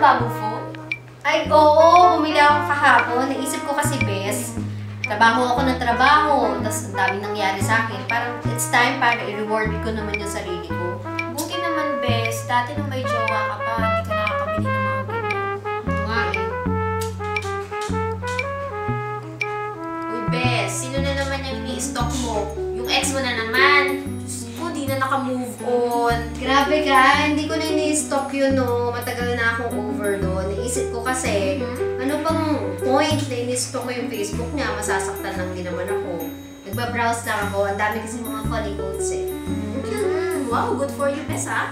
ng bagong phone? Ay, oo. Bumili ako kahapon. Naisip ko kasi, bes, trabaho ako ng trabaho. Tapos ang daming nangyari sa akin. Parang it's time para i-reward ko naman yung sarili ko. Buti naman, bes. Dati nung may jowa ka pa, hindi ka nakakabili ng mga ganyan. Nga eh. Uy, bes, sino na naman yung ini-stock mo? Yung ex mo na naman. Diyos ko, di na naka-move on. Grabe ka, hindi ko na ini-stock yun, no. Matagal na akong over doon. Naisip ko kasi, ano bang point na ini-stock ko yung Facebook niya? Masasaktan lang din naman ako. Nagbabrowse lang ako. Ang dami kasi mga funny quotes eh. Wow, good for you, bes, ha?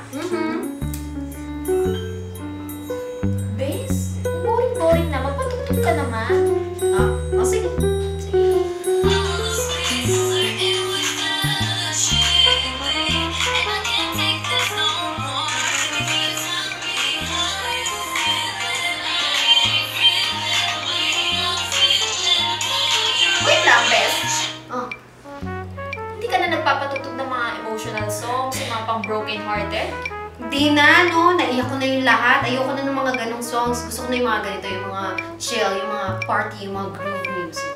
Bes, boring-boring na. Magpatugtog ka naman. Ah, sige. Wait lang, bes. Oh. Hindi ka na nagpapatutog ng mga emotional songs, yung mga pang broken-hearted? Hindi na, no. Naiyak ko na yung lahat. Ayoko na ng mga ganong songs. Gusto ko na yung mga ganito, yung mga chill, yung mga party, yung mga groove music.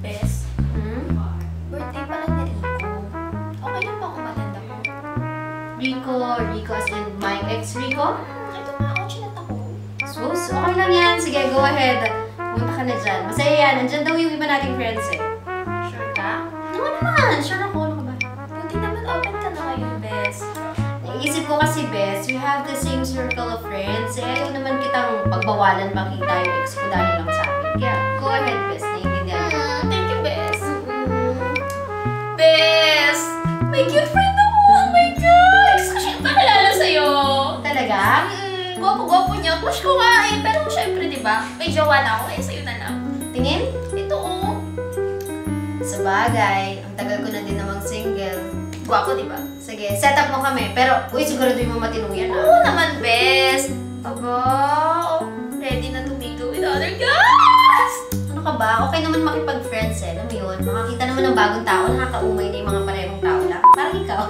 Bes, birthday pala ni Rico. Okay lang ba kung matanda ko? Rico as in my ex Rico? Ito nga ako, chinat ako. Sus, okay lang yan. Sige, go ahead. Punta ka na dyan. Masaya yan. Nandyan daw yung iba nating friends eh. Sure ka? Ano naman? Sure ako. Ano ka ba? Buti naman open ka na ngayon, Bes. Naisip ko kasi, Bes, we have the same circle of friends. Eh, ayaw naman kitang pagbawalan makita yung ex ko dahil lang sa akin. Kaya, go ahead, Bes. Naiintindihan ko. Thank you, Bes. Bes! May cute friend ako! Oh my God! Gusto ko siyang pakilala sa'yo. Talaga? Gwapo-gwapo niya. Push ko nga eh. Pero syempre, di ba? May jowa na ako. Eh, sa'yo na lang. Tingin? Ito, oh. Sa bagay, ang tagal ko na din namang single. Gwapo, di ba? Sige, set up mo kami. Pero, uy, siguraduhin mo matinong yan, ah. Oo naman, Bes. Aba, ready na to mingle with other guys. Ano ka ba? Okay naman makipag-friends eh. Alam mo yun, makakita naman ng bagong tao, nakakaumay na yung mga parehong tao lang. Parang ikaw.